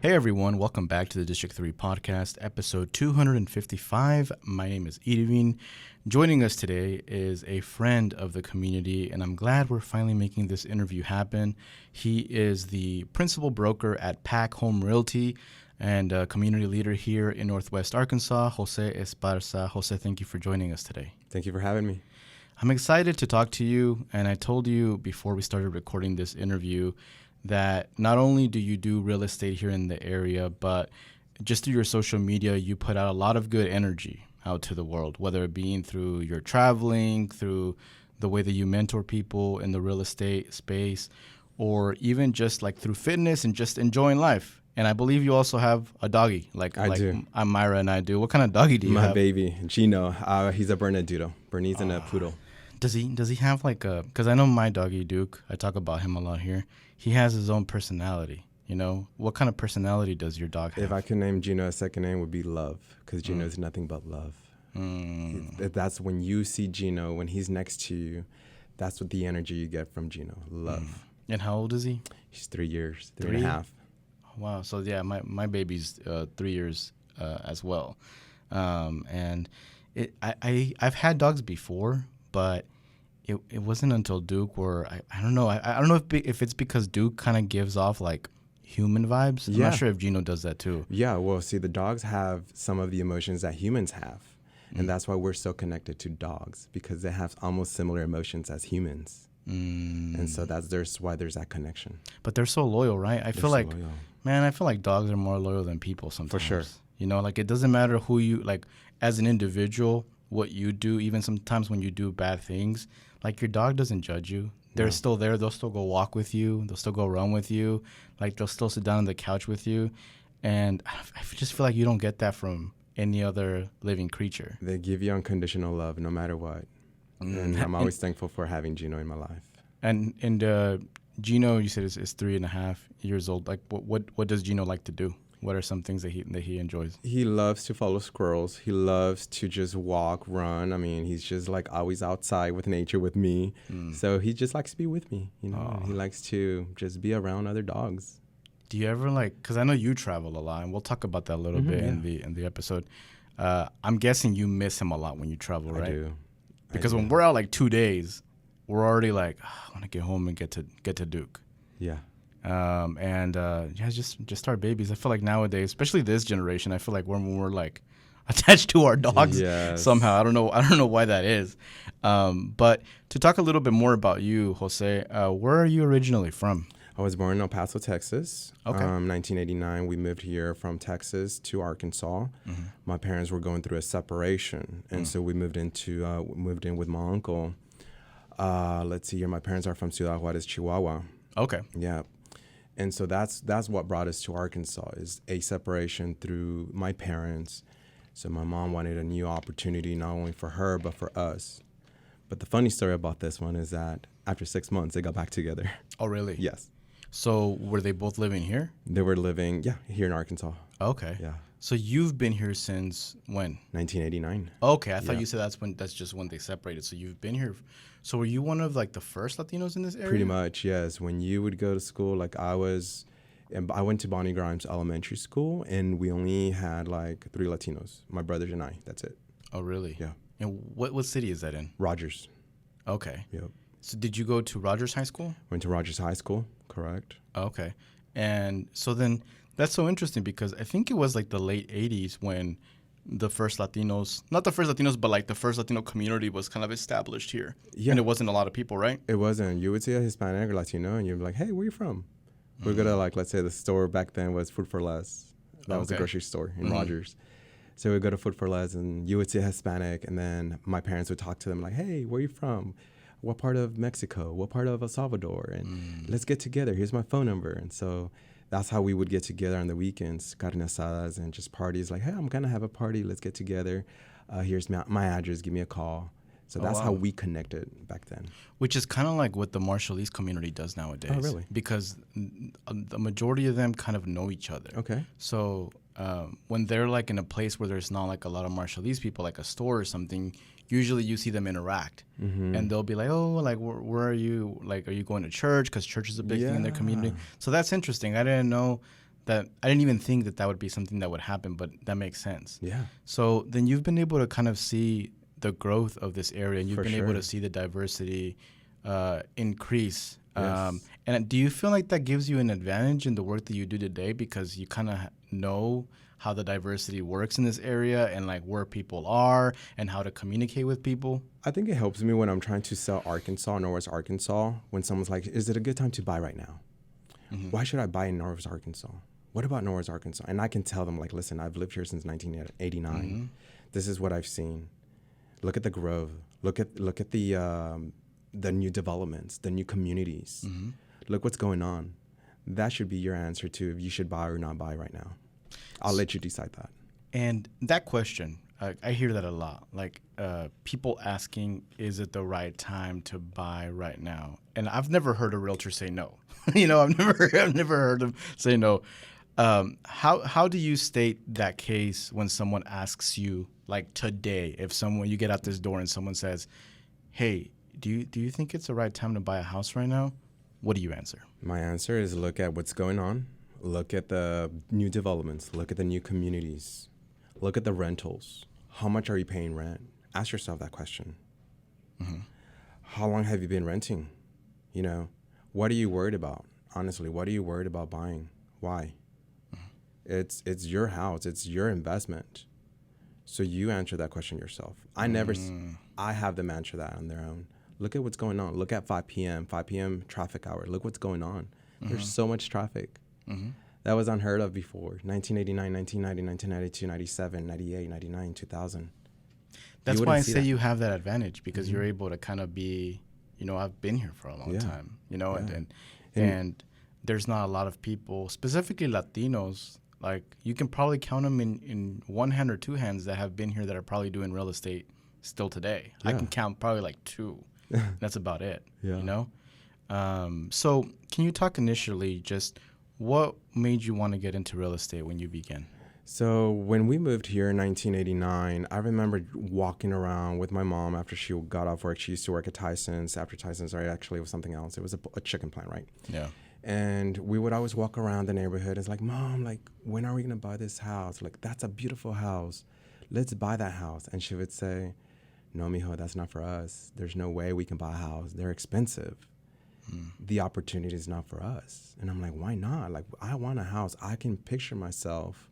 Hey everyone, welcome back to the District 3 podcast, episode 255. My name is Edwin. Joining us today is a friend of the community, and I'm glad we're finally making this interview happen. He is the principal broker at Pack Home Realty and a community leader here in Northwest Arkansas, Jose Esparza. Jose, thank you for joining us today. Thank you for having me. I'm excited to talk to you, and I told you before we started recording this interview that not only do you do real estate here in the area, but just through your social media, you put out a lot of good energy out to the world, whether it be through your traveling, through the way that you mentor people in the real estate space, or even just like through fitness and just enjoying life. And I believe you also have a doggy, like do. Myra and I do. What kind of doggy do you have? My baby, Gino. He's a Bernedoodle. Bernese and a poodle. Does he have like a, because I know my doggy Duke, I talk about him a lot here. He has his own personality, you know? What kind of personality does your dog have? If I could name Gino, a second name would be love, because Gino is nothing but love. That's when you see Gino, when he's next to you, that's what the energy you get from Gino, love. And how old is he? He's 3 years, three and a half. Wow. So, yeah, my baby's 3 years as well. And I've had dogs before, but it wasn't until Duke where I don't know. I don't know if it's because Duke kind of gives off like human vibes. I'm not sure if Gino does that too. Yeah, well, see, the dogs have some of the emotions that humans have. And that's why we're so connected to dogs, because they have almost similar emotions as humans. And so there's why there's that connection. But they're so loyal, right? I feel like dogs are more loyal than people sometimes. For sure. You know, like it doesn't matter who you, like as an individual, what you do, even sometimes when you do bad things, like your dog doesn't judge you. They're still there. They'll still go walk with you. They'll still go run with you. Like they'll still sit down on the couch with you. And I just feel like you don't get that from any other living creature. They give you unconditional love no matter what. And I'm always thankful for having Gino in my life. And Gino, you said is 3.5 years old. Like what does Gino like to do? What are some things that he enjoys? He loves to follow squirrels. He loves to just walk, run. I mean, he's just like always outside with nature with me. So he just likes to be with me, you know. He likes to just be around other dogs. Do you ever because I know you travel a lot, and we'll talk about that a little bit in the episode. I'm guessing you miss him a lot when you travel, right? I do. Because when we're out like 2 days, we're already like, I want to get home and get to Duke. Yeah. Just our babies. I feel like nowadays, especially this generation, I feel like when we're like attached to our dogs somehow. I don't know why that is. But to talk a little bit more about you, Jose, where are you originally from? I was born in El Paso, Texas. Okay. 1989, we moved here from Texas to Arkansas. My parents were going through a separation, and so we moved in with my uncle. Let's see here. My parents are from Ciudad Juarez, Chihuahua. Okay. Yeah. And so that's what brought us to Arkansas, is a separation through my parents. So my mom wanted a new opportunity, not only for her, but for us. But the funny story about this one is that after 6 months, they got back together. Oh, really? Yes. So were they both living here? They were living, here in Arkansas. Okay. Yeah. So you've been here since when? 1989. Okay. I thought you said that's just when they separated. So you've been here. So were you one of like the first Latinos in this area? Pretty much, yes. When you would go to school, like I went to Bonnie Grimes Elementary School, and we only had like 3 Latinos, my brothers and I. That's it. Oh, really? Yeah. And what city is that in? Rogers. Okay. Yep. So did you go to Rogers High School? Went to Rogers High School, correct. Okay. And so then that's so interesting, because I think it was like the late 80s when the first Latinos, not the first Latinos, but like the first Latino community was kind of established here. Yeah. And it wasn't a lot of people, right? It wasn't. You would see a Hispanic or Latino, and you'd be like, hey, where are you from? We're going to, like, let's say the store back then was Food for Less. That was the grocery store in Rogers. So we'd go to Food for Less, and you would see a Hispanic, and then my parents would talk to them like, hey, where are you from? What part of Mexico? What part of El Salvador? And let's get together. Here's my phone number. And so that's how we would get together on the weekends, carne asadas and just parties. Like, hey, I'm going to have a party. Let's get together. Here's my address. Give me a call. So that's how we connected back then. Which is kind of like what the Marshallese community does nowadays. Oh, really? Because the majority of them kind of know each other. Okay. So when they're like in a place where there's not like a lot of Marshallese people, like a store or something, usually you see them interact. And they'll be like, oh, like, where are you? Like, are you going to church? Because church is a big thing in their community. So that's interesting. I didn't know that I didn't even think that would be something that would happen, but that makes sense. Yeah. So then you've been able to kind of see the growth of this area, and you've been able to see the diversity increase. Yes. And do you feel like that gives you an advantage in the work that you do today because you kind of know how the diversity works in this area and like where people are and how to communicate with people? I think it helps me when I'm trying to sell Northwest Arkansas, when someone's like, is it a good time to buy right now? Mm-hmm. Why should I buy in Northwest Arkansas? What about Northwest Arkansas? And I can tell them, like, listen, I've lived here since 1989. Mm-hmm. This is what I've seen. Look at the growth. Look at the new developments, the new communities. Mm-hmm. Look what's going on. That should be your answer to if you should buy or not buy right now. I'll let you decide that. And that question, I hear that a lot. Like people asking, is it the right time to buy right now? And I've never heard a realtor say no. I've never heard them say no. How do you state that case when someone asks you, like today, if you get out this door and someone says, hey, do you think it's the right time to buy a house right now? What do you answer? My answer is look at what's going on. Look at the new developments. Look at the new communities. Look at the rentals. How much are you paying rent? Ask yourself that question. Mm-hmm. How long have you been renting? What are you worried about? Honestly, what are you worried about buying? Why? Mm-hmm. It's your house. It's your investment. So you answer that question yourself. I have them answer that on their own. Look at what's going on. Look at 5 p.m. traffic hour. Look what's going on. Mm-hmm. There's so much traffic. Mm-hmm. That was unheard of before. 1989, 1990, 1992, 97, 98, 99, 2000. That's why I say you have that advantage because mm-hmm. you're able to kind of be, I've been here for a long time, and there's not a lot of people, specifically Latinos, like you can probably count them in one hand or two hands that have been here that are probably doing real estate still today. Yeah. I can count probably like two. That's about it, So can you talk initially just what made you want to get into real estate when you began? So when we moved here in 1989, I remember walking around with my mom after she got off work. She used to work at Tyson's. After Tyson's, actually it was something else. It was a chicken plant, right? Yeah. And we would always walk around the neighborhood. It's like, Mom, like, when are we going to buy this house? Like, that's a beautiful house. Let's buy that house. And she would say, no, mijo, that's not for us. There's no way we can buy a house. They're expensive. The opportunity is not for us. And I'm like, why not? Like, I want a house. I can picture myself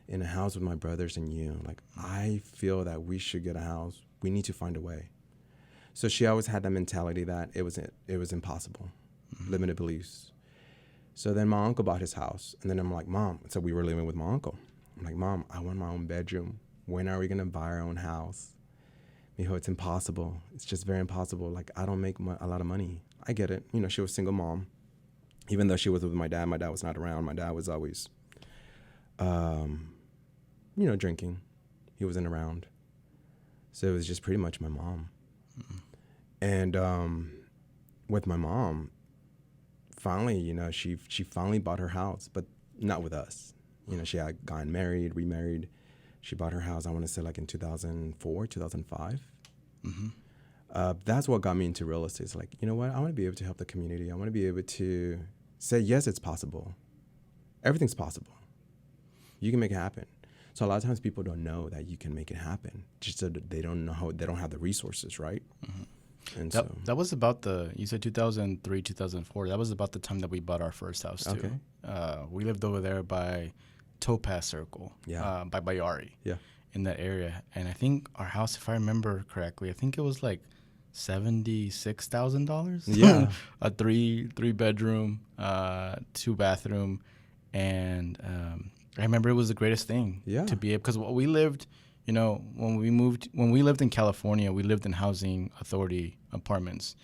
in a house with my brothers and you. Like, I feel that we should get a house. We need to find a way. So she always had that mentality that it was impossible, limited beliefs. So then my uncle bought his house. And then I'm like, Mom. So we were living with my uncle. I'm like, Mom, I want my own bedroom. When are we going to buy our own house? Mijo, it's impossible. It's just very impossible. Like, I don't make a lot of money. I get it. She was a single mom. Even though she was with my dad was not around. My dad was always, drinking. He wasn't around. So it was just pretty much my mom. Mm-hmm. And with my mom, finally, she finally bought her house, but not with us. She had gotten married, remarried. She bought her house, I want to say, like in 2004, 2005. Mm-hmm. That's what got me into real estate. It's like, you know what? I want to be able to help the community. I want to be able to say, yes, it's possible. Everything's possible. You can make it happen. So a lot of times people don't know that you can make it happen. Just so that they don't know how, they don't have the resources, right? Mm-hmm. And that was about you said 2003, 2004. That was about the time that we bought our first house too. Okay. We lived over there by Topaz Circle, by Bayari, in that area. And I think our house, if I remember correctly, I think it was like $76,000. Yeah. A three bedroom, 2 bathroom. And I remember it was the greatest thing to be able, because we lived, when we lived in California, we lived in housing authority apartments.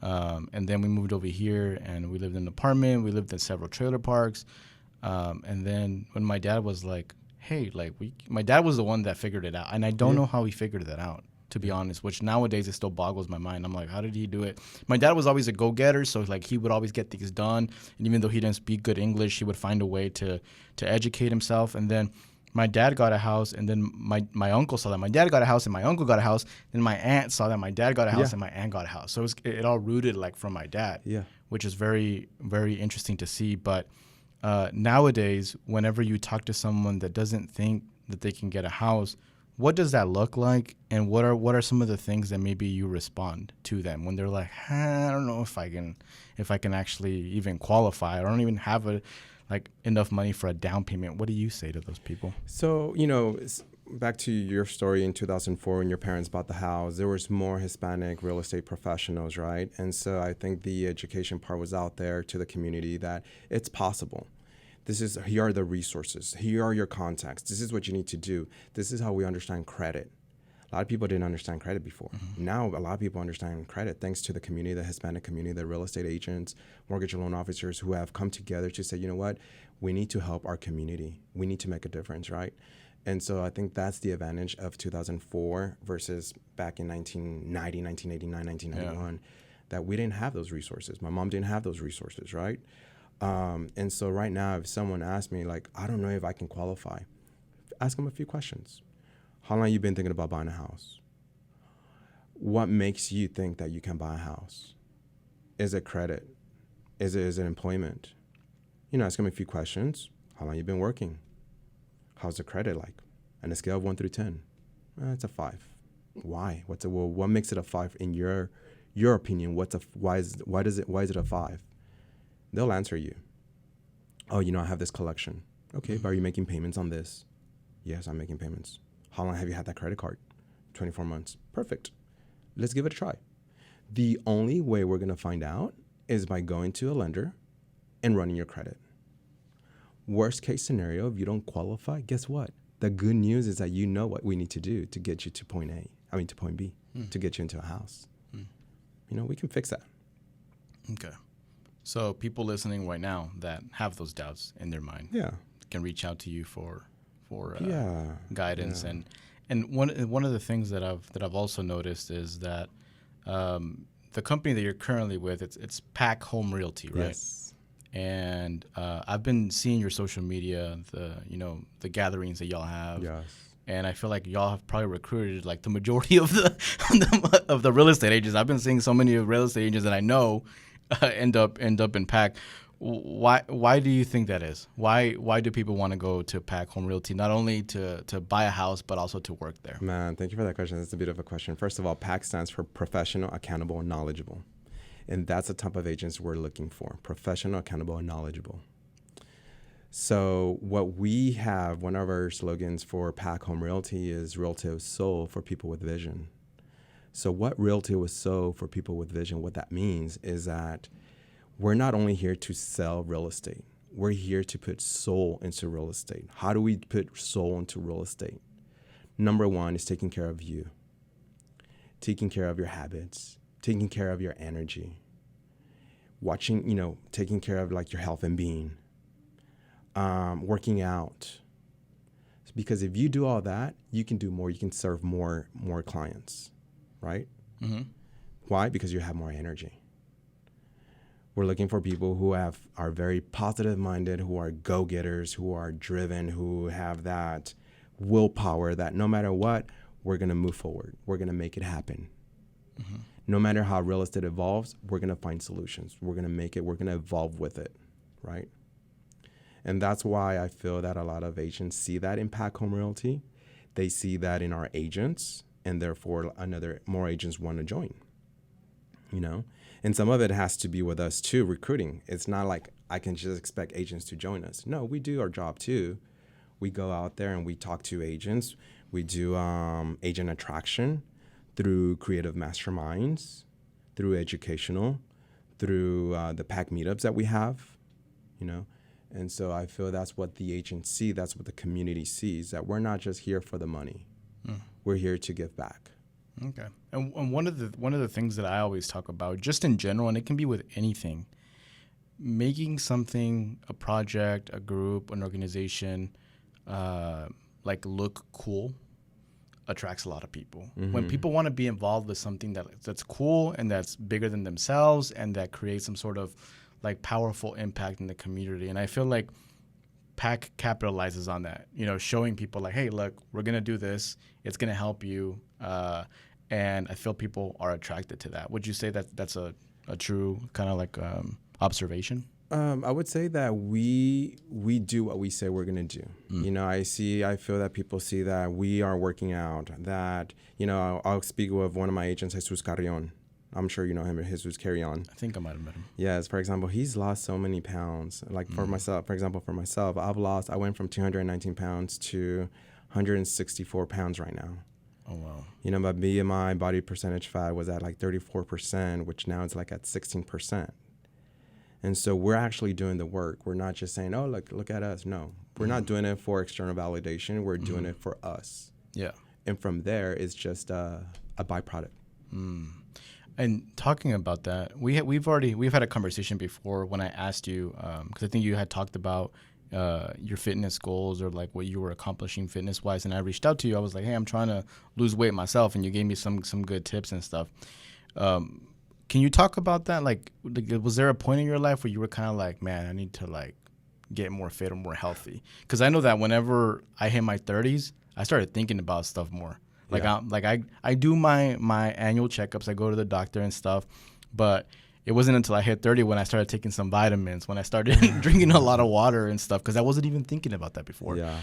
And then we moved over here and we lived in an apartment. We lived in several trailer parks. And then when my dad was like, hey, my dad was the one that figured it out. And I don't know how he figured that out, to be honest, which nowadays it still boggles my mind. I'm like, how did he do it? My dad was always a go-getter, so like he would always get things done. And even though he didn't speak good English, he would find a way to educate himself. And then my dad got a house, and then my uncle saw that my dad got a house, and my uncle got a house. Then my aunt saw that my dad got a house, and my aunt got a house. So it all rooted like from my dad, which is very, very interesting to see. But nowadays, whenever you talk to someone that doesn't think that they can get a house, what does that look like, and what are some of the things that maybe you respond to them when they're like, I don't know if I can actually even qualify. I don't even have enough money for a down payment. What do you say to those people? So, back to your story in 2004 when your parents bought the house, there was more Hispanic real estate professionals, right? And so I think the education part was out there to the community that it's possible. Here are the resources. Here are your contacts. This is what you need to do. This is how we understand credit. A lot of people didn't understand credit before. Mm-hmm. Now, a lot of people understand credit thanks to the community, the Hispanic community, the real estate agents, mortgage loan officers who have come together to say, you know what, we need to help our community. We need to make a difference, right? And so I think that's the advantage of 2004 versus back in 1990, 1989, 1991, that we didn't have those resources. My mom didn't have those resources, right? And so right now, if someone asks me, like, I don't know if I can qualify, ask them a few questions. How long have you been thinking about buying a house? What makes you think that you can buy a house? Is it credit? Is it employment? Ask them a few questions. How long have you been working? How's the credit like? On a scale of 1 through 10, it's a 5. Why? What makes it a 5 in your opinion? Why is it a 5? They'll answer you. Oh, I have this collection. Okay, but are you making payments on this? Yes, I'm making payments. How long have you had that credit card? 24 months. Perfect. Let's give it a try. The only way we're going to find out is by going to a lender and running your credit. Worst case scenario, if you don't qualify, guess what? The good news is that you know what we need to do to get you to point B, to get you into a house. We can fix that. Okay. So people listening right now that have those doubts in their mind can reach out to you for guidance. Yeah. And one of the things that I've also noticed is that the company that you're currently with, it's Pack Home Realty, right? Yes. And I've been seeing your social media, the gatherings that y'all have. Yes. And I feel like y'all have probably recruited like the majority of the real estate agents. I've been seeing so many real estate agents that I know end up in Pack. Why do you think that is? Why do people want to go to Pack Home Realty, not only to buy a house but also to work there? Man, thank you for that question. That's a bit of a question. First of all, Pack stands for professional, accountable, and knowledgeable. And that's the type of agents we're looking for: professional, accountable, and knowledgeable. So what we have, one of our slogans for Pack Home Realty is Realty with Soul for people with vision. So what Realty with Soul for people with vision, what that means is that we're not only here to sell real estate. We're here to put soul into real estate. How do we put soul into real estate? Number one is taking care of you, taking care of your habits, taking care of your energy, taking care of like your health and being, working out. Because if you do all that, you can do more. You can serve more clients, right? Mm-hmm. Why? Because you have more energy. We're looking for people who are very positive-minded, who are go-getters, who are driven, who have that willpower that no matter what, we're going to move forward. We're going to make it happen. Mm-hmm. No matter how real estate evolves, we're going to find solutions. We're going to make it. We're going to evolve with it, right? And that's why I feel that a lot of agents see that in Pack Home Realty. They see that in our agents, and therefore more agents want to join, And some of it has to be with us too, recruiting. It's not like I can just expect agents to join us. No, we do our job too. We go out there and we talk to agents. We do agent attraction through creative masterminds, through educational, through the Pack meetups that we have, And so I feel that's what the agents see. That's what the community sees, that we're not just here for the money. We're here to give back. Okay. And one of the things that I always talk about, just in general, and it can be with anything, making something, a project, a group, an organization, look cool, attracts a lot of people. Mm-hmm. When people want to be involved with something that's cool and that's bigger than themselves and that creates some sort of powerful impact in the community. And I feel like Pack capitalizes on that, showing people like, hey, look, we're going to do this. It's going to help you. And I feel people are attracted to that. Would you say that that's a true kind of observation? I would say that we do what we say we're gonna do. You know, I feel that people see that we are working out. That, you know, I'll speak with one of my agents, Jesus Carrion. I'm sure you know him, Jesus Carrion. I think I might have met him. Yes, for example, he's lost so many pounds. Like for myself, I went from 219 pounds to 164 pounds right now. Oh, wow. You know, my BMI body percentage fat was at like 34%, which now it's like at 16%. And so we're actually doing the work. We're not just saying, oh, look at us. No, we're not doing it for external validation. We're doing it for us. Yeah. And from there, it's just a byproduct. And talking about that, we've had a conversation before when I asked you, because I think you had talked about your fitness goals or like what you were accomplishing fitness wise. And I reached out to you. I was like, hey, I'm trying to lose weight myself. And you gave me some good tips and stuff. Can you talk about that? Like, was there a point in your life where you were kind of like, man, I need to like get more fit or more healthy? Because I know that whenever I hit my 30s, I started thinking about stuff more. Like, yeah. I do my annual checkups. I go to the doctor and stuff, but it wasn't until I hit 30 when I started taking some vitamins, when I started drinking a lot of water and stuff, because I wasn't even thinking about that before. Yeah.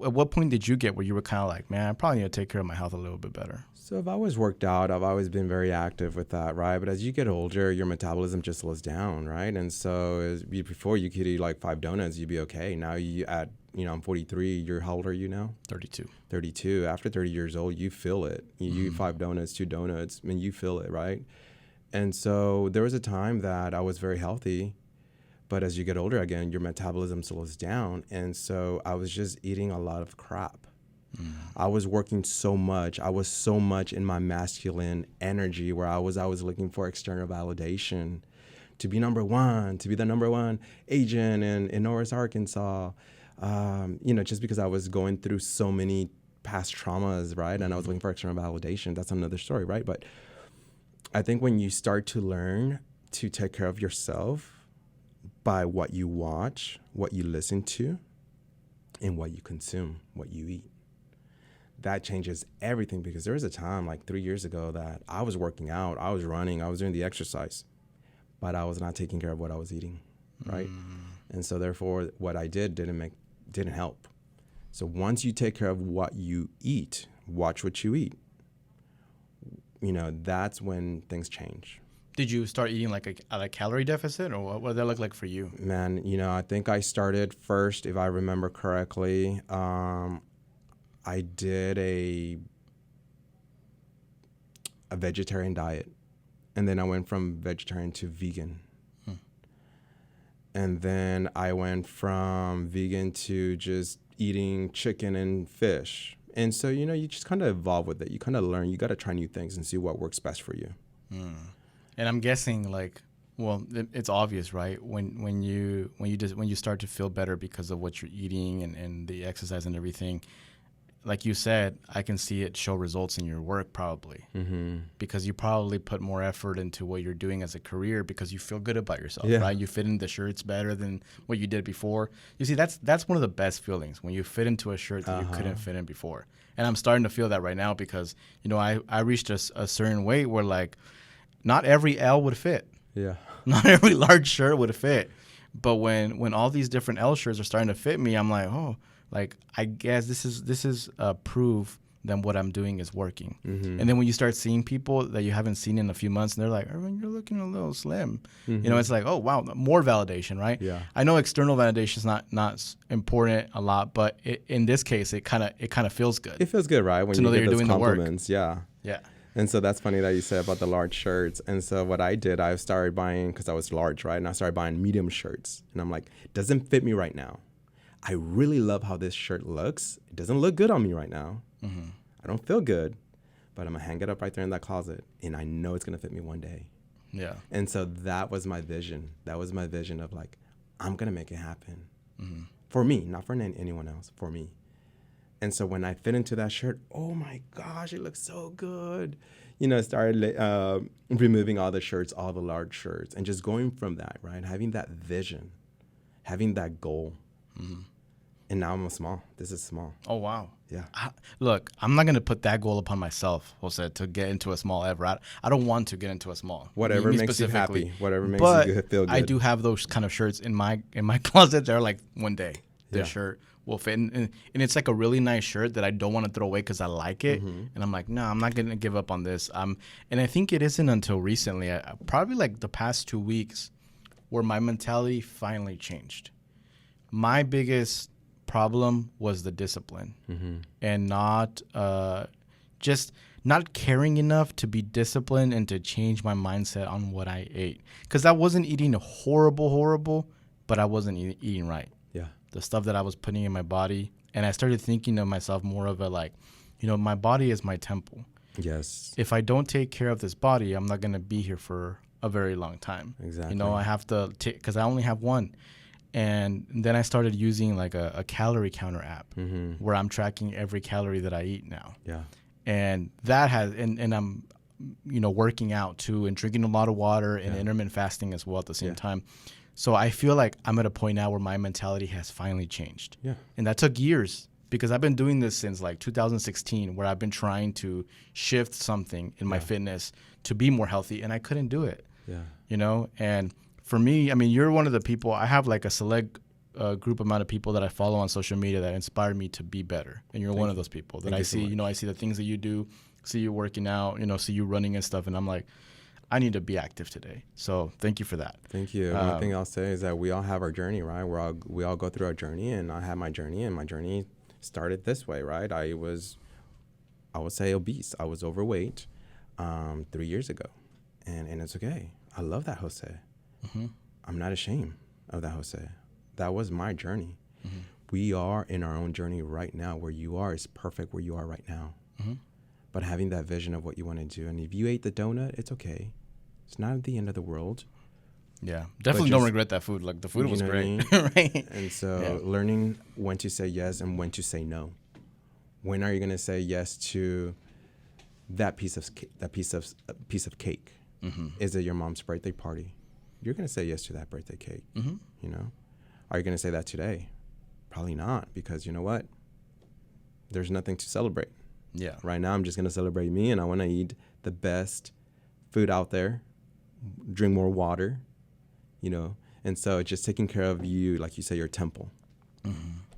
At what point did you get where you were kind of like, man, I probably need to take care of my health a little bit better? So I've always worked out. I've always been very active with that, right? But as you get older, your metabolism just slows down, right? And so before you could eat like 5 donuts, you'd be okay. Now I'm 43. How old are you now? 32. 32. After 30 years old, you feel it. You eat 5 donuts, 2 donuts, I mean, you feel it, right? And so there was a time that I was very healthy. But as you get older again, your metabolism slows down. And so I was just eating a lot of crap. I was working so much. I was so much in my masculine energy where I was looking for external validation to be number one, to be the number one agent in Norris, Arkansas. Just because I was going through so many past traumas, right? And I was looking for external validation. That's another story, right? But I think when you start to learn to take care of yourself by what you watch, what you listen to, and what you consume, what you eat, that changes everything. Because there was a time like 3 years ago that I was working out, I was running, I was doing the exercise, but I was not taking care of what I was eating, right? And so therefore what I did didn't help. So once you take care of what you eat, watch what you eat, that's when things change. Did you start eating like a calorie deficit, or what did that look like for you? Man, I think I started first, if I remember correctly, I did a vegetarian diet, and then I went from vegetarian to vegan. And then I went from vegan to just eating chicken and fish. And so, you just kind of evolve with it. You kind of learn. You got to try new things and see what works best for you. And I'm guessing it's obvious, right? When you start to feel better because of what you're eating and the exercise and everything, like you said, I can see it show results in your work probably, because you probably put more effort into what you're doing as a career because you feel good about yourself, right? You fit in the shirts better than what you did before. You see, that's one of the best feelings, when you fit into a shirt that you couldn't fit in before. And I'm starting to feel that right now because, I reached a certain weight where like not every L would fit. Yeah. Not every large shirt would fit. But when all these different L shirts are starting to fit me, I'm like, oh, like, I guess this is proof that what I'm doing is working. And then when you start seeing people that you haven't seen in a few months, and they're like, Erwin, you're looking a little slim. It's like, oh, wow, more validation, right? Yeah. I know external validation is not important a lot, but in this case, it kind of feels good. It feels good, right? When you get those compliments. Yeah. Yeah. And so that's funny that you said about the large shirts. And so what I did, I started buying, because I was large, right? And I started buying medium shirts. And I'm like, it doesn't fit me right now. I really love how this shirt looks. It doesn't look good on me right now. I don't feel good, but I'm going to hang it up right there in that closet, and I know it's going to fit me one day. Yeah. And so that was my vision. That was my vision of like, I'm going to make it happen. For me, not for anyone else, for me. And so when I fit into that shirt, oh my gosh, it looks so good. I started removing all the shirts, all the large shirts, and just going from that, right? Having that vision, having that goal. And now I'm small. This is small. Oh, wow. Yeah. Look, I'm not going to put that goal upon myself, Jose, to get into a small ever. I don't want to get into a small. Whatever Me makes you specifically. happy. Whatever makes But you feel good. I do have those kind of shirts in my closet. They're like, one day, this Yeah. shirt will fit. And it's like a really nice shirt that I don't want to throw away because I like it. Mm-hmm. And I'm like, no, I'm not going to give up on this. And I think it isn't until recently, probably like the past 2 weeks, where my mentality finally changed. My biggest problem was the discipline and not just not caring enough to be disciplined and to change my mindset on what I ate. Because I wasn't eating horrible, but I wasn't eating right. Yeah. The stuff that I was putting in my body. And I started thinking of myself more of a like, my body is my temple. Yes. If I don't take care of this body, I'm not going to be here for a very long time. Exactly. I have to take, because I only have one. And then I started using like a calorie counter app where I'm tracking every calorie that I eat now. Yeah. And that has, and I'm, working out too and drinking a lot of water and intermittent fasting as well at the same time. So I feel like I'm at a point now where my mentality has finally changed. Yeah. And that took years because I've been doing this since like 2016 where I've been trying to shift something in my fitness to be more healthy and I couldn't do it. Yeah. And for me, I mean, you're one of the people, I have like a select group amount of people that I follow on social media that inspire me to be better. And you're one of those people that I see, I see the things that you do, see you working out, see you running and stuff. And I'm like, I need to be active today. So thank you for that. Thank you. One thing I'll say is that we all have our journey, right? We all go through our journey, and I had my journey, and my journey started this way, right? I would say obese. I was overweight 3 years ago, and it's okay. I love that, Jose. I'm not ashamed of that, Jose. That was my journey. We are in our own journey right now. Where you are is perfect where you are right now. But having that vision of what you want to do, and if you ate the donut, it's okay. It's not the end of the world. Yeah, definitely don't regret that food. Like the food was great, right? And so learning when to say yes and when to say no. When are you going to say yes to that piece of cake? Is it your mom's birthday party? You're going to say yes to that birthday cake. Are you going to say that today? Probably not, because you know what? There's nothing to celebrate. Yeah. Right now, I'm just going to celebrate me, and I want to eat the best food out there, drink more water, And so just taking care of you, like you say, your temple.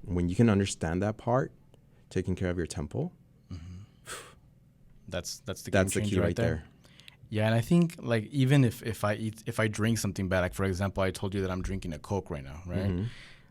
When you can understand that part, taking care of your temple, that's the key right there. Yeah, and I think like even if I drink something bad, like for example, I told you that I'm drinking a Coke right now, right?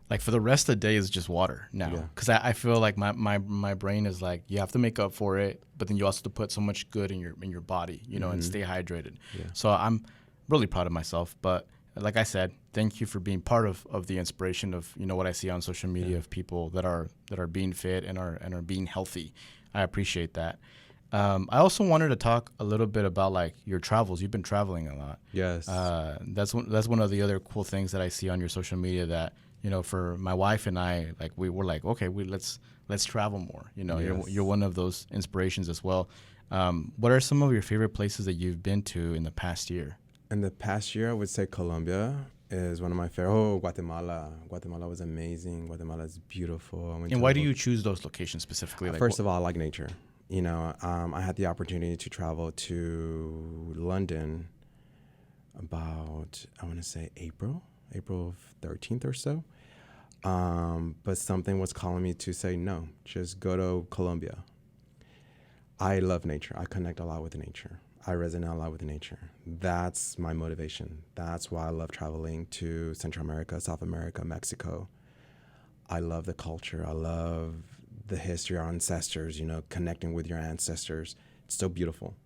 Like for the rest of the day is just water now, because I feel like my brain is like you have to make up for it, but then you also have to put so much good in your body, and stay hydrated. Yeah. So I'm really proud of myself, but like I said, thank you for being part of the inspiration of what I see on social media of people that are being fit and are being healthy. I appreciate that. I also wanted to talk a little bit about like your travels. You've been traveling a lot. Yes. That's one of the other cool things that I see on your social media that for my wife and I, like we were like, okay, let's travel more. Yes. You're one of those inspirations as well. What are some of your favorite places that you've been to in the past year? In the past year, I would say Colombia is one of my favorite. Oh, Guatemala. Guatemala was amazing. Guatemala is beautiful. And why do you choose those locations specifically? First of all, I like nature. I had the opportunity to travel to London about, I want to say April 13th or so. But something was calling me to say, no, just go to Colombia. I love nature. I connect a lot with nature. I resonate a lot with nature. That's my motivation. That's why I love traveling to Central America, South America, Mexico. I love the culture. I love the history, our ancestors, connecting with your ancestors. It's so beautiful.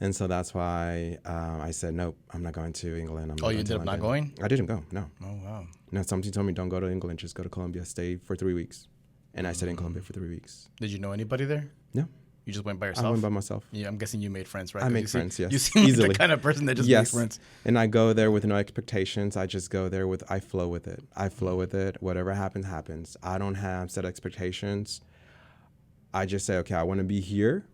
And so that's why I said, nope, I'm not going to England. You ended up not going? I didn't go, no. Oh, wow. No, somebody told me, don't go to England, just go to Colombia, stay for 3 weeks. And I stayed in Colombia for 3 weeks. Did you know anybody there? No. You just went by yourself? I went by myself. Yeah, I'm guessing you made friends, right? I make friends, yes. You seem easily. like the kind of person that just makes friends. And I go there with no expectations. I just go there I flow with it. Whatever happens, happens. I don't have set expectations. I just say, okay, I want to be here.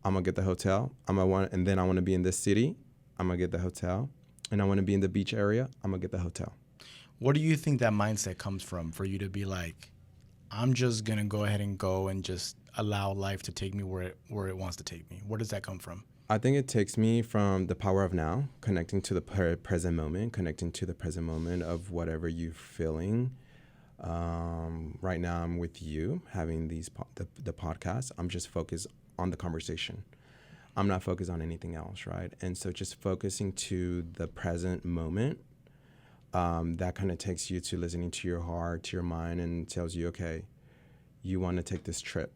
I'm going to get the hotel. And then I want to be in this city. I'm going to get the hotel. And I want to be in the beach area. I'm going to get the hotel. What do you think that mindset comes from for you to be like, I'm just gonna go ahead and go and just allow life to take me where it wants to take me? Where does that come from? I think it takes me from the power of now, connecting to the present moment, connecting to the present moment of whatever you're feeling. Right now, I'm with you having the podcast. I'm just focused on the conversation. I'm not focused on anything else, right? And so just focusing to the present moment, that kind of takes you to listening to your heart, to your mind, and tells you, okay, you want to take this trip.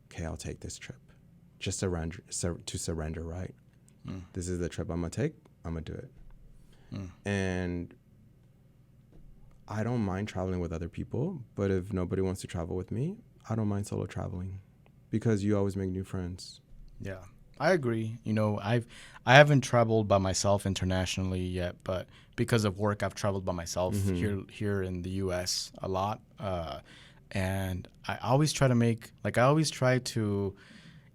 Okay, I'll take this trip. Just surrender, right? This is the trip I'm going to take. I'm going to do it. And I don't mind traveling with other people, but if nobody wants to travel with me, I don't mind solo traveling because you always make new friends. Yeah, I agree. I haven't traveled by myself internationally yet, but because of work, I've traveled by myself here in the U.S. a lot. And I always try to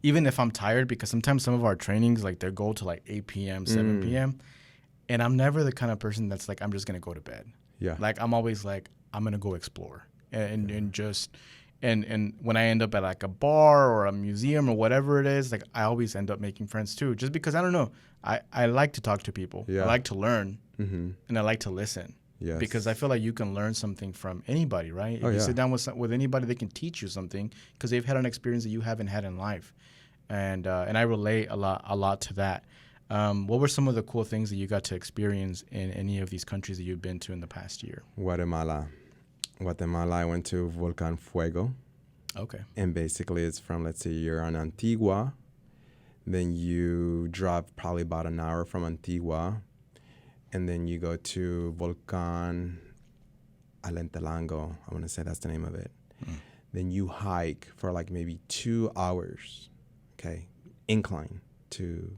even if I'm tired, because sometimes some of our trainings, like they go to like 8 p.m., 7 p.m. And I'm never the kind of person that's like, I'm just going to go to bed. Yeah. Like I'm always like, I'm going to go explore and when I end up at like a bar or a museum or whatever it is, like I always end up making friends too, just because I don't know. I like to talk to people. Yeah. I like to learn and I like to listen. Yes. Because I feel like you can learn something from anybody, right? If you sit down with anybody, they can teach you something because they've had an experience that you haven't had in life. And I relate a lot to that. What were some of the cool things that you got to experience in any of these countries that you've been to in the past year? Guatemala, I went to Volcan Fuego. Okay. And basically it's from, let's say you're on Antigua, then you drive probably about an hour from Antigua, and then you go to Volcan Alentelango. I want to say that's the name of it. Then you hike for like maybe 2 hours, okay, incline to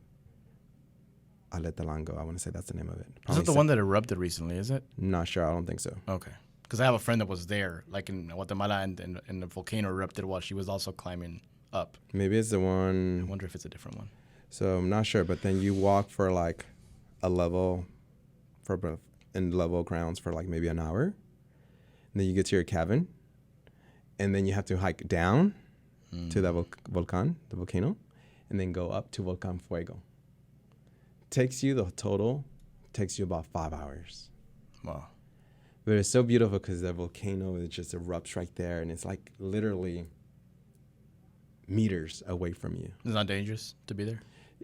Alentelango. I want to say that's the name of it. Is it the one that erupted recently, is it? Not sure. I don't think so. Okay. Because I have a friend that was there, like in Guatemala, and the volcano erupted while she was also climbing up. Maybe it's the one. I wonder if it's a different one. So I'm not sure, but then you walk for like a level, in level grounds for like maybe an hour. And then you get to your cabin, and then you have to hike down to the volcano, and then go up to Volcan Fuego. Takes you about 5 hours. Wow. But it's so beautiful because the volcano, it just erupts right there, and it's like literally meters away from you. It's not dangerous to be there?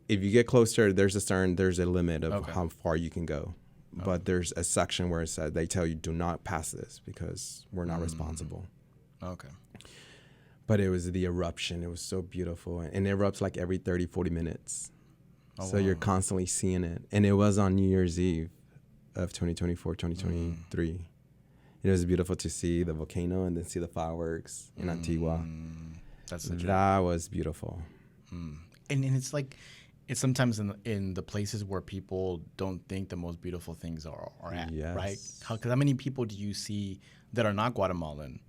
If you get closer, there's a limit of how far you can go. But there's a section where it says, they tell you, do not pass this because we're not responsible. Okay. But it was the eruption. It was so beautiful. And it erupts like every 30, 40 minutes. So you're constantly seeing it. And it was on New Year's Eve of 2024, 2023. It was beautiful to see the volcano and then see the fireworks in Antigua. That was beautiful. And it's like, it's sometimes in the places where people don't think the most beautiful things are at, right? Because how many people do you see that are not Guatemalan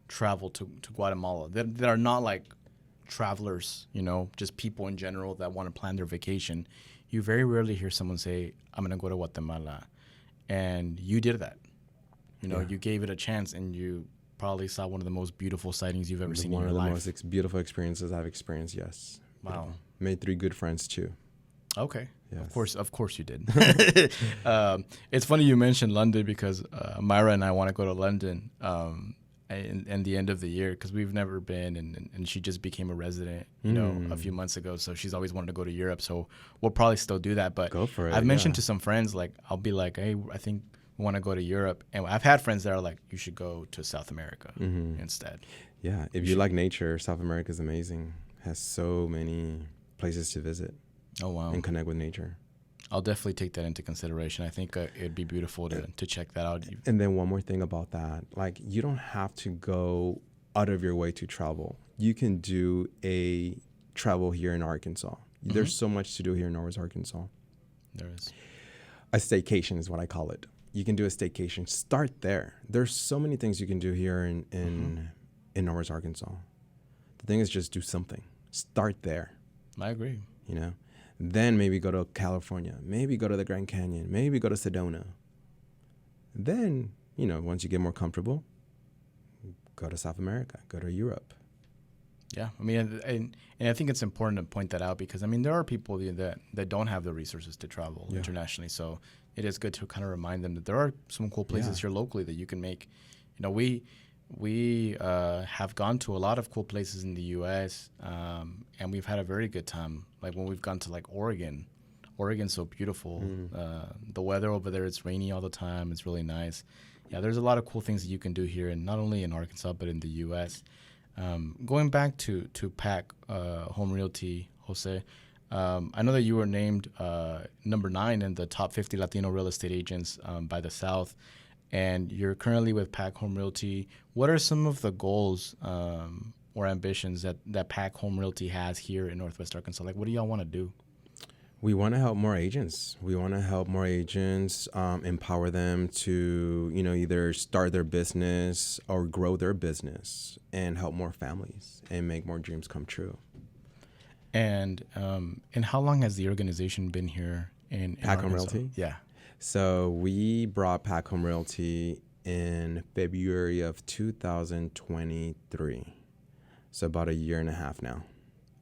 travel to Guatemala that are not like travelers, just people in general that want to plan their vacation? You very rarely hear someone say, I'm going to go to Guatemala. And you did that. You gave it a chance, and you probably saw one of the most beautiful sightings you've ever seen in your life. One of the most beautiful experiences I've experienced, yes. Wow. Beautiful. Made 3 good friends, too. Okay. Yes. Of course you did. It's funny you mentioned London because Myra and I want to go to London in the end of the year because we've never been, and she just became a resident, a few months ago. So she's always wanted to go to Europe. So we'll probably still do that. But go for it. I've mentioned to some friends, like I'll be like, hey, I think we want to go to Europe. And I've had friends that are like, you should go to South America instead. Yeah. If you like nature, South America is amazing. Has so many places to visit. Oh, wow. And connect with nature. I'll definitely take that into consideration. I think it'd be beautiful to check that out. And then one more thing about that. Like, you don't have to go out of your way to travel. You can do a travel here in Arkansas. There's so much to do here in Norris, Arkansas. There is. A staycation is what I call it. You can do a staycation. Start there. There's so many things you can do here in Norris, Arkansas. The thing is just do something. Start there. I agree. Then maybe go to California. Maybe go to the Grand Canyon. Maybe go to Sedona. Then, once you get more comfortable, go to South America, go to Europe. Yeah, I mean, and I think it's important to point that out because I mean there are people that don't have the resources to travel internationally, so it is good to kind of remind them that there are some cool places here locally that you can make. You know, we have gone to a lot of cool places in the U.S. And we've had a very good time. Like when we've gone to like Oregon. Oregon's so beautiful. The weather over there, it's rainy all the time. It's really nice. Yeah, there's a lot of cool things that you can do here, and not only in Arkansas but in the U.S. Going back to PAC Home Realty, Jose, I know that you were named number 9 in the top 50 Latino real estate agents by the South, and you're currently with PAC Home Realty. What are some of the goals or ambitions that PAC Home Realty has here in Northwest Arkansas? Like, what do y'all want to do? We want to help more agents. We want to help more agents, empower them to, either start their business or grow their business and help more families and make more dreams come true. And how long has the organization been here in PAC Home Realty? Yeah. So we brought PAC Home Realty in February of 2023. So about a year and a half now.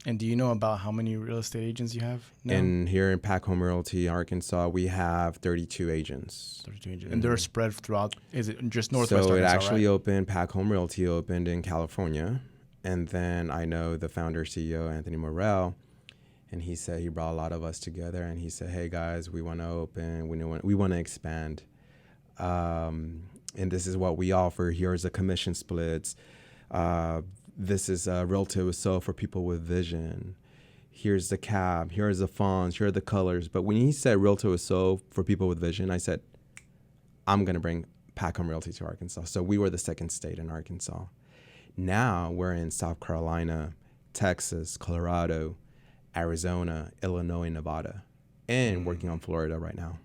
And do you know about how many real estate agents you have now? And here in PAC Home Realty, Arkansas, we have 32 agents. 32 agents. And they're spread throughout, is it just Northwest Arkansas, So it actually opened, PAC Home Realty opened in California. And then I know the founder, CEO, Anthony Morel, and he said he brought a lot of us together. And he said, hey, guys, we want to open, we want to expand. And this is what we offer. Here's the commission splits. This is a realtor with soul for people with vision. Here's the cab. Here's the fonts. Here are the colors. But when he said realtor with soul for people with vision, I said, I'm going to bring PAC Home Realty to Arkansas. So we were the second state in Arkansas. Now we're in South Carolina, Texas, Colorado, Arizona, Illinois, Nevada, and working on Florida right now.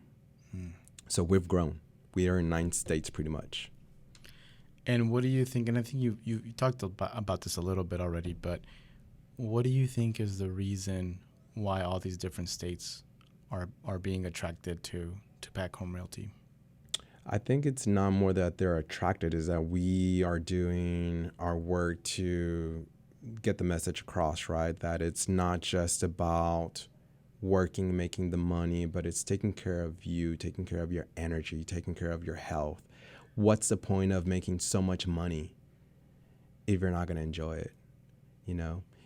So we've grown. We are in 9 states pretty much. And what do you think, and I think you talked about this a little bit already, but what do you think is the reason why all these different states are being attracted to PAC Home Realty? I think it's not more that they're attracted, is that we are doing our work to get the message across, right? That it's not just about working, making the money, but it's taking care of you, taking care of your energy, taking care of your health. What's the point of making so much money if you're not going to enjoy it?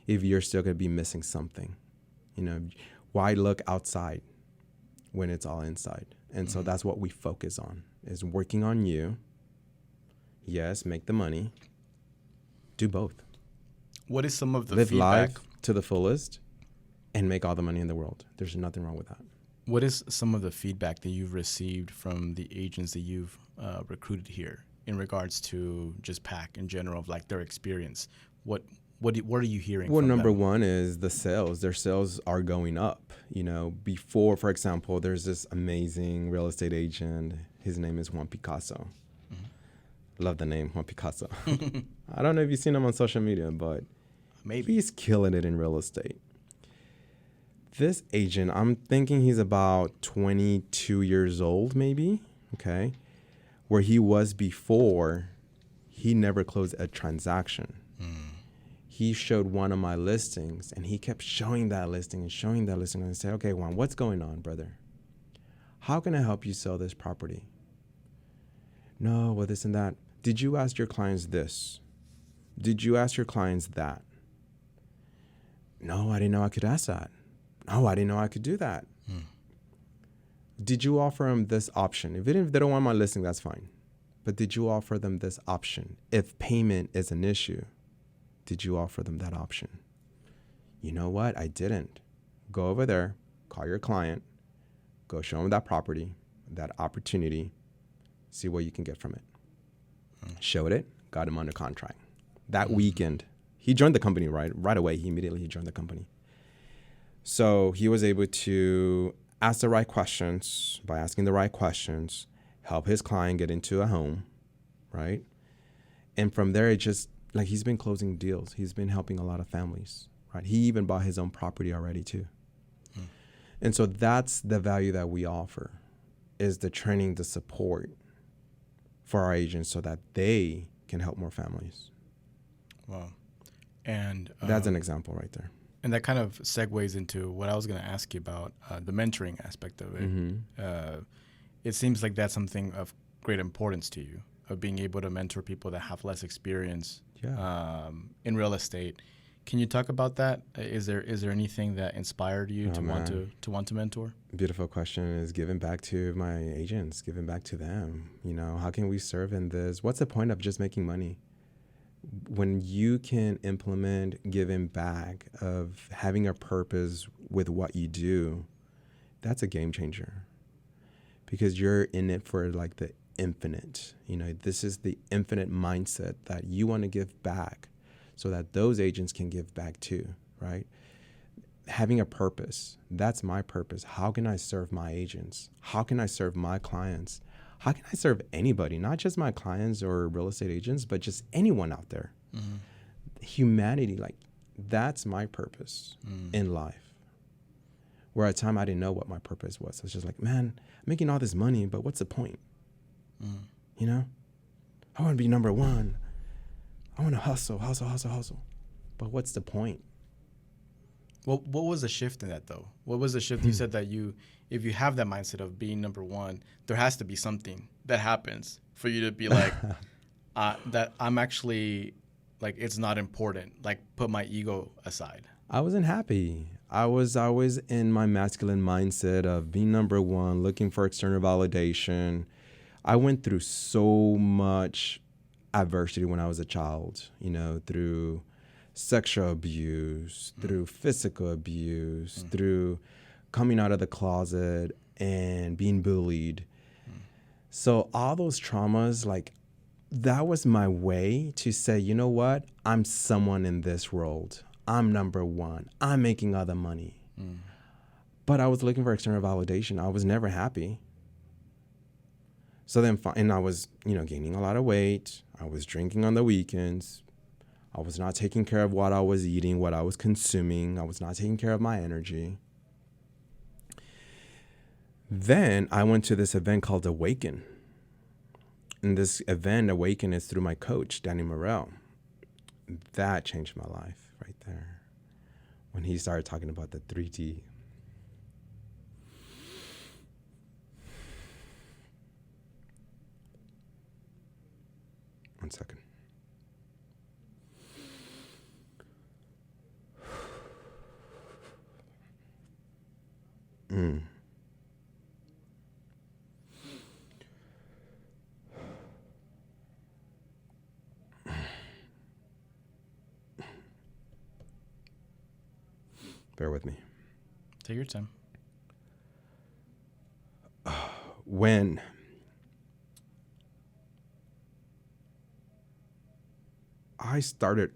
If you're still going to be missing something, why look outside when it's all inside? And so that's what we focus on, is working on you. Yes, make the money. Do both. What is some of the Live feedback? life to the fullest and make all the money in the world. There's nothing wrong with that. What is some of the feedback that you've received from the agents that you've recruited here in regards to just PAC in general, of like their experience? What are you hearing? Well, from number them? one is the sales. Their sales are going up. Before, for example, there's this amazing real estate agent. His name is Juan Picasso. Love the name, Juan Picasso. I don't know if you've seen him on social media, but maybe he's killing it in real estate. This agent, I'm thinking he's about 22 years old, maybe, okay? Where he was before, he never closed a transaction. He showed one of my listings, and he kept showing that listing. And I said, okay, Juan, what's going on, brother? How can I help you sell this property? No, well, this and that. Did you ask your clients this? Did you ask your clients that? No, I didn't know I could ask that. No, I didn't know I could do that. Did you offer them this option? If they don't want my listing, that's fine. But did you offer them this option? If payment is an issue, did you offer them that option? You know what? I didn't. Go over there, call your client, go show them that property, that opportunity, see what you can get from it. Showed it, got him under contract. That weekend, he joined the company right away. He immediately joined the company. So he was able to ask the right questions. By asking the right questions, help his client get into a home, right? And from there, it just, like, he's been closing deals. He's been helping a lot of families, right? He even bought his own property already too. And so that's the value that we offer, is the training, the support for our agents so that they can help more families. Wow. And That's an example right there. And that kind of segues into what I was going to ask you about, the mentoring aspect of it. It seems like that's something of great importance to you, of being able to mentor people that have less experience in real estate. Can you talk about that? Is there anything that inspired you to want to mentor? Beautiful question is giving back to my agents, giving back to them. You know, how can we serve in this? What's the point of just making money? When you can implement giving back, of having a purpose with what you do, that's a game changer, because you're in it for like the infinite. You know, this is the infinite mindset that you want to give back so that those agents can give back too, right? Having a purpose, that's my purpose. How can I serve my agents? How can I serve my clients? How can I serve anybody, not just my clients or real estate agents, but just anyone out there? Humanity, like, that's my purpose in life. Where at a time I didn't know what my purpose was. I was just like, man, I'm making all this money, but what's the point? You know? I want to be number one. I want to hustle. But what's the point? Well, what was the shift in that, though? What was the shift? You said that if you have that mindset of being number one, there has to be something that happens for you to be like, that I'm actually, like, it's not important. Like, put my ego aside. I wasn't happy. I was always in my masculine mindset of being number one, looking for external validation. I went through so much adversity when I was a child, you know, through sexual abuse, through physical abuse, through coming out of the closet and being bullied. So all those traumas, like, that was my way to say, you know what? I'm someone in this world. I'm number one. I'm making all the money. But I was looking for external validation. I was never happy. So then, and I was, you know, gaining a lot of weight. I was drinking on the weekends. I was not taking care of what I was eating, what I was consuming. I was not taking care of my energy. Then I went to this event called Awaken. And this event, Awaken, is through my coach, Danny Morrell. That changed my life right there. When he started talking about the 3D. One second. Bear with me. Take your time. When I started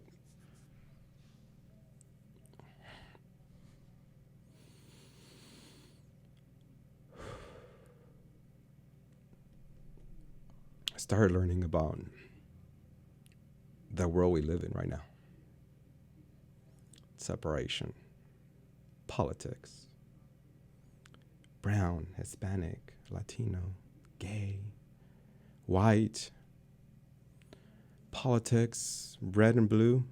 learning about the world we live in right now. Separation, politics, brown, Hispanic, Latino, gay, white, politics, red and blue,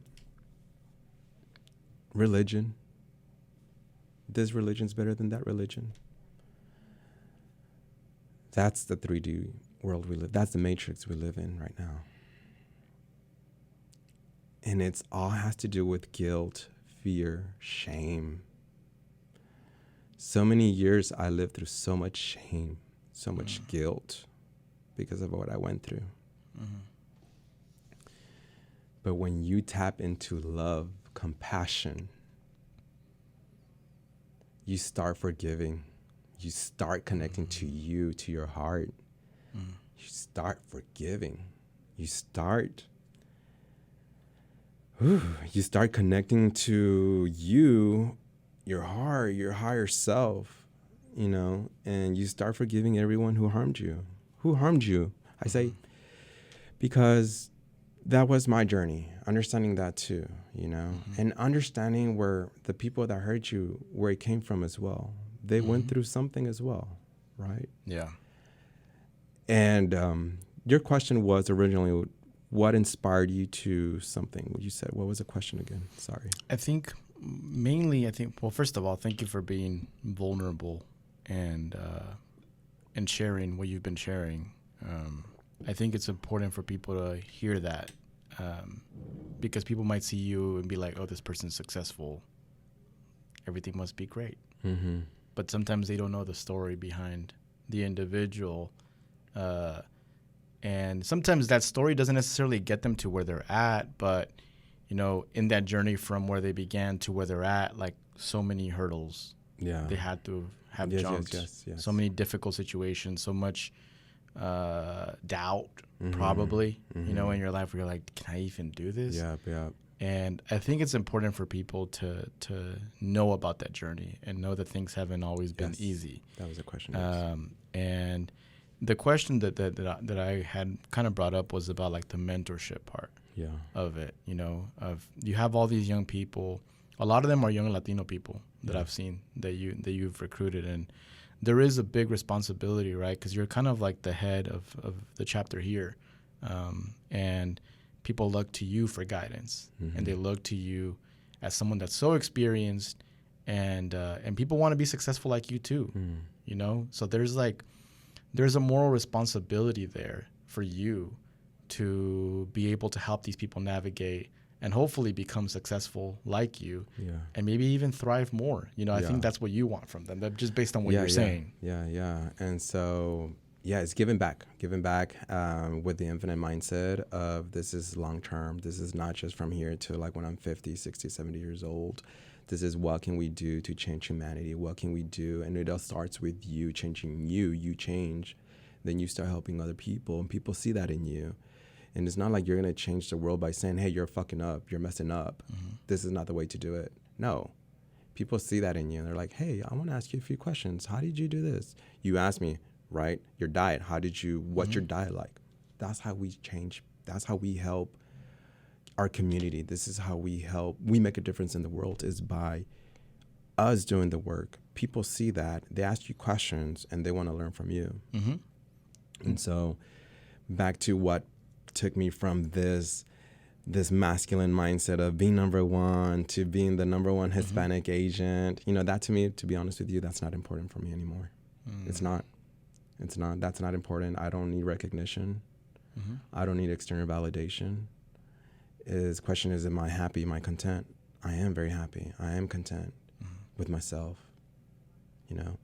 religion. This religion's better than that religion. That's the 3D world we live. That's the matrix we live in right now. And it's all has to do with guilt, fear, shame. So many years I lived through so much shame, so much guilt because of what I went through. But when you tap into love, compassion, you start forgiving. You start connecting to you, to your heart. You start forgiving. You start connecting to you, your heart, your higher self, you know, and you start forgiving everyone who harmed you. Who harmed you? I say, because that was my journey, understanding that too, you know, and understanding where the people that hurt you, where it came from as well. They went through something as well, right? Yeah. And your question was originally, what inspired you to something? You said, what was the question again? Sorry. I think mainly, well, first of all, thank you for being vulnerable and sharing what you've been sharing. I think it's important for people to hear that, because people might see you and be like, oh, this person's successful. Everything must be great. Mm-hmm. But sometimes they don't know the story behind the individual. And sometimes that story doesn't necessarily get them to where they're at, but, you know, in that journey from where they began to where they're at, like so many hurdles they had to have jumped. Yes. So many difficult situations, so much doubt, probably, you know, in your life where you're like, can I even do this? Yeah. And I think it's important for people to know about that journey and know that things haven't always been easy. That was a question. And the question that I had kind of brought up was about like the mentorship part of it, you know, of you have all these young people. A lot of them are young Latino people that I've seen that you've recruited. And there is a big responsibility, right? Because you're kind of like the head of the chapter here. And people look to you for guidance, and they look to you as someone that's so experienced, and people want to be successful like you too, you know? So there's a moral responsibility there for you to be able to help these people navigate and hopefully become successful like you, and maybe even thrive more. You know, I think that's what you want from them, just based on what you're saying. Yeah. And so, it's giving back with the infinite mindset of this is long term. This is not just from here to like when I'm 50, 60, 70 years old. This is what can we do to change humanity? What can we do? And it all starts with you changing you. You change, then you start helping other people, and people see that in you. And it's not like you're going to change the world by saying, hey, you're fucking up, you're messing up. This is not the way to do it. No. People see that in you, and they're like, hey, I want to ask you a few questions. How did you do this? You asked me, right? Your diet. What's your diet like? That's how we change. That's how we help our community. This is how we make a difference in the world, is by us doing the work. People see that, they ask you questions, and they want to learn from you. And so back to what took me from this masculine mindset of being number one to being the number one Hispanic agent, you know, that to me, to be honest with you, that's not important for me anymore. It's not. That's not important. I don't need recognition. I don't need external validation. The question is, am I happy? Am I content? I am very happy. I am content with myself, you know?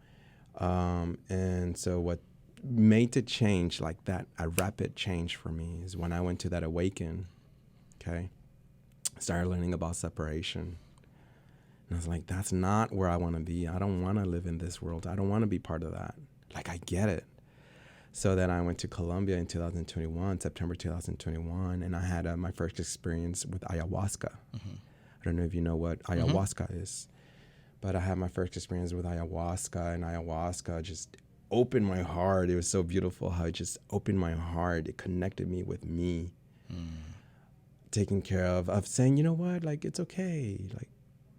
And so what made the change like that, a rapid change for me, is when I went to that awaken, okay? Started learning about separation. And I was like, that's not where I want to be. I don't want to live in this world. I don't want to be part of that. Like, I get it. So then I went to Colombia in September 2021, and I had my first experience with ayahuasca. I don't know if you know what ayahuasca is, but I had my first experience with ayahuasca, and ayahuasca just opened my heart. It was so beautiful how it just opened my heart. It connected me with me, taking care of saying, you know what, like, it's okay. Like,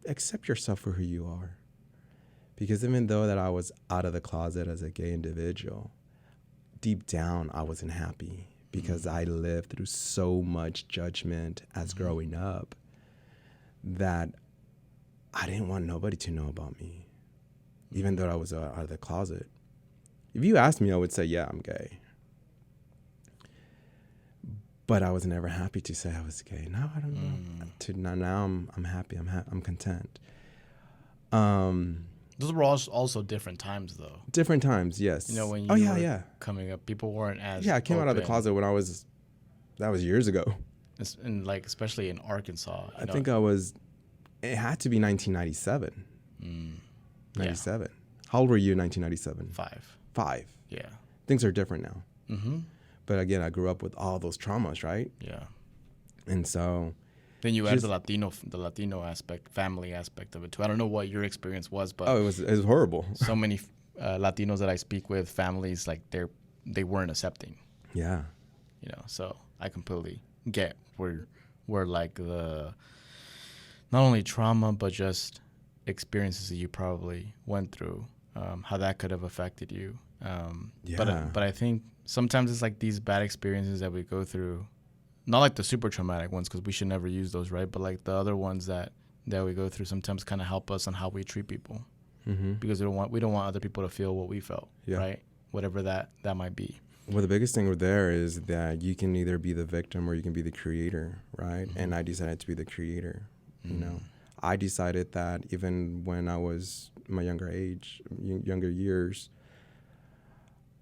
accept yourself for who you are. Because even though that I was out of the closet as a gay individual, deep down, I wasn't happy because I lived through so much judgment as growing up that I didn't want nobody to know about me, even though I was out of the closet. If you asked me, I would say, yeah, I'm gay. But I was never happy to say I was gay. Now I don't know. Now I'm happy. I'm content. Those were also different times, though. Different times, yes. You know, when you were coming up, people weren't as I came out of the closet when that was years ago. And like, especially in Arkansas. I think it had to be 1997. 97. How old were you in 1997? 5. Yeah. Things are different now. But again, I grew up with all those traumas, right? Yeah. And so then you add the Latino aspect, family aspect of it too. I don't know what your experience was, but it was horrible. So many Latinos that I speak with, families, like they weren't accepting. Yeah. You know, so I completely get where like the not only trauma but just experiences that you probably went through, how that could have affected you. But I think sometimes it's like these bad experiences that we go through not like the super traumatic ones, because we should never use those, right? But like the other ones that we go through sometimes kind of help us on how we treat people, because we don't want other people to feel what we felt, right? Whatever that might be. Well, the biggest thing there is that you can either be the victim or you can be the creator, right? And I decided to be the creator. You know, I decided that even when I was my younger years,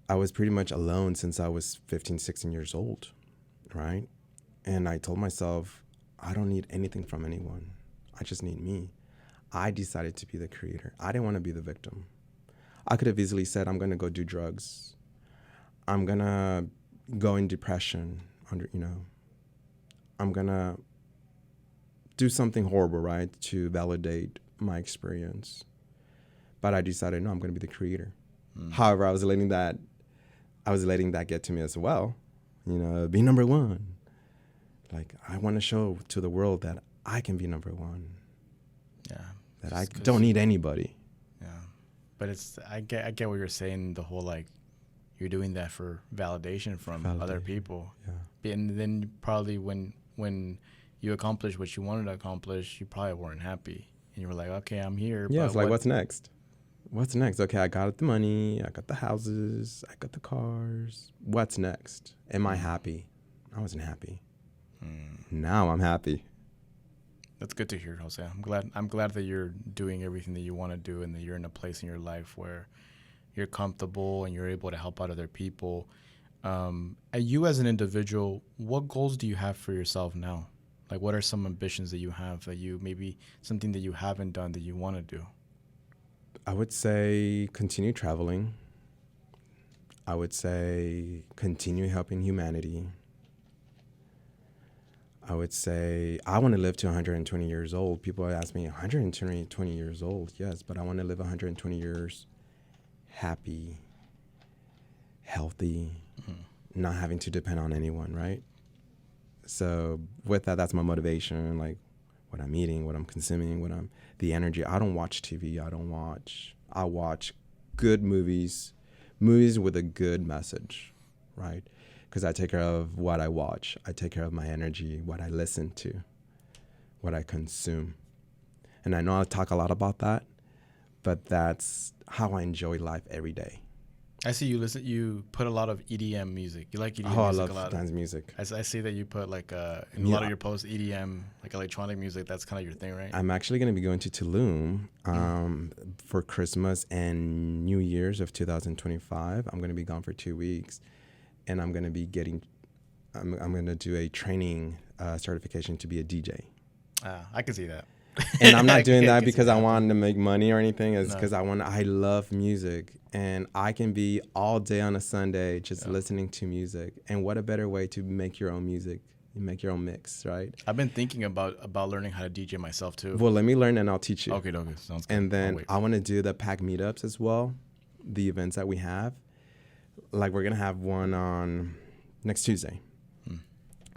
I was pretty much alone since I was 15, 16 years old, right? And I told myself, I don't need anything from anyone. I just need me. I decided to be the creator. I didn't want to be the victim. I could have easily said, I'm going to go do drugs. I'm going to go in depression, I'm going to do something horrible, right, to validate my experience. But I decided, no, I'm going to be the creator. However, I was letting that get to me as well. Be number one. Like, I want to show to the world that I can be number one. Yeah. That I don't need anybody. Yeah. But I get what you're saying, the whole, like, you're doing that for validation from other people. Yeah. And then probably when you accomplish what you wanted to accomplish, you probably weren't happy. And you were like, okay, I'm here. Yeah, it's like, what's next? What's next? Okay, I got the money, I got the houses, I got the cars. What's next? Am I happy? I wasn't happy. Now I'm happy. That's good to hear, Jose. I'm glad that you're doing everything that you want to do and that you're in a place in your life where you're comfortable and you're able to help out other people. You as an individual, what goals do you have for yourself now? Like, what are some ambitions that you have, that you maybe something that you haven't done that you want to do? I would say continue traveling. I would say continue helping humanity. I would say I want to live to 120 years old. People ask me, 120 years old? Yes, but I want to live 120 years happy, healthy, not having to depend on anyone, right? So with that, that's my motivation, like what I'm eating, what I'm consuming, the energy. I don't watch TV. I watch good movies with a good message, right? Because I take care of what I watch. I take care of my energy, what I listen to, what I consume. And I know I talk a lot about that, but that's how I enjoy life every day. I see you put a lot of EDM music. You like EDM music I a lot. love dance music. I see that you put like in a lot of your posts, EDM, like electronic music. That's kind of your thing, right? I'm actually going to be going to Tulum for Christmas and New Year's of 2025. I'm going to be gone for 2 weeks, and I'm going to be I'm going to do a training certification to be a DJ. I can see that. And I'm not doing that because I want to make money or anything. It's because I love music, and I can be all day on a Sunday just listening to music. And what a better way to make your own music, you make your own mix, right? I've been thinking about learning how to DJ myself too. Well, let me learn and I'll teach you. Okay, sounds good. And then I want to do the pack meetups as well, the events that we have. Like, we're gonna have one on next Tuesday,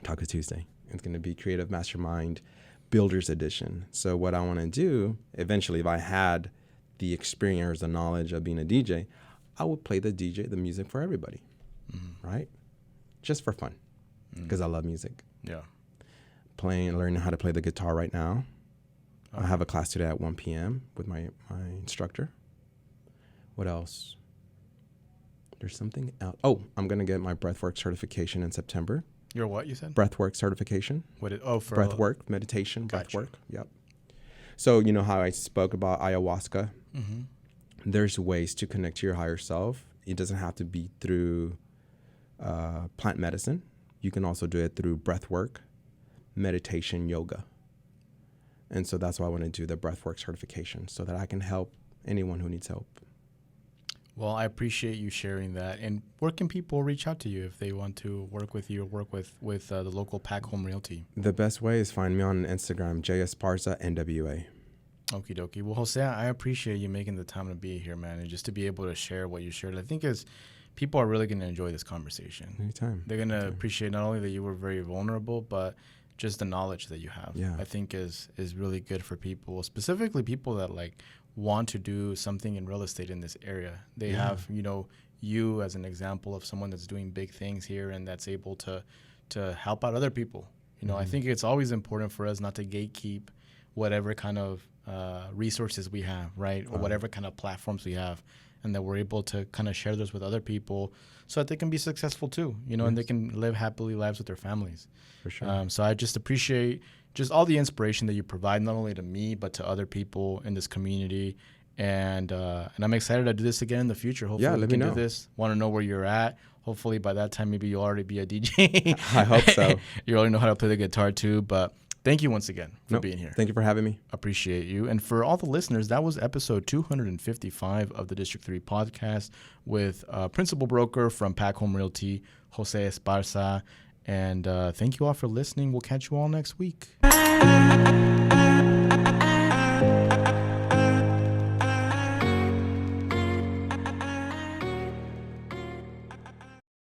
Taco Tuesday. It's gonna be Creative Mastermind Builders Edition. So what I want to do eventually, if I had the experience, the knowledge of being a DJ, I would play the music for everybody, right? Just for fun, because I love music. Yeah. Learning how to play the guitar right now. I have a class today at 1 p.m. with my instructor. What else? There's something else. Oh, I'm going to get my breathwork certification in September. Your what, you said? Breathwork certification. For breathwork, meditation, gotcha. Breathwork. Yep. So you know how I spoke about ayahuasca? There's ways to connect to your higher self. It doesn't have to be through plant medicine. You can also do it through breathwork, meditation, yoga. And so that's why I want to do the breathwork certification, so that I can help anyone who needs help. Well, I appreciate you sharing that. And where can people reach out to you if they want to work with you or work with the local Pack Home Realty? The best way is find me on Instagram, Esparza NWA. Okie dokie. Well, Jose, I appreciate you making the time to be here, man, and just to be able to share what you shared. I think people are really going to enjoy this conversation. Anytime. They're going to appreciate not only that you were very vulnerable, but just the knowledge that you have. Yeah. I think is really good for people, specifically people that want to do something in real estate in this area. They have, you as an example of someone that's doing big things here and that's able to to help out other people. You know, I think it's always important for us not to gatekeep whatever kind of resources we have, right? Or whatever kind of platforms we have, and that we're able to kind of share those with other people so that they can be successful too, you know, and they can live happily lives with their families. For sure. So I just appreciate just all the inspiration that you provide, not only to me, but to other people in this community. And I'm excited to do this again in the future. Hopefully we can do this. Want to know where you're at. Hopefully by that time, maybe you'll already be a DJ. I hope so. You already know how to play the guitar too. But thank you once again for being here. Thank you for having me. Appreciate you. And for all the listeners, that was episode 255 of the District 3 podcast with principal broker from Pack Home Realty, Jose Esparza. And thank you all for listening. We'll catch you all next week.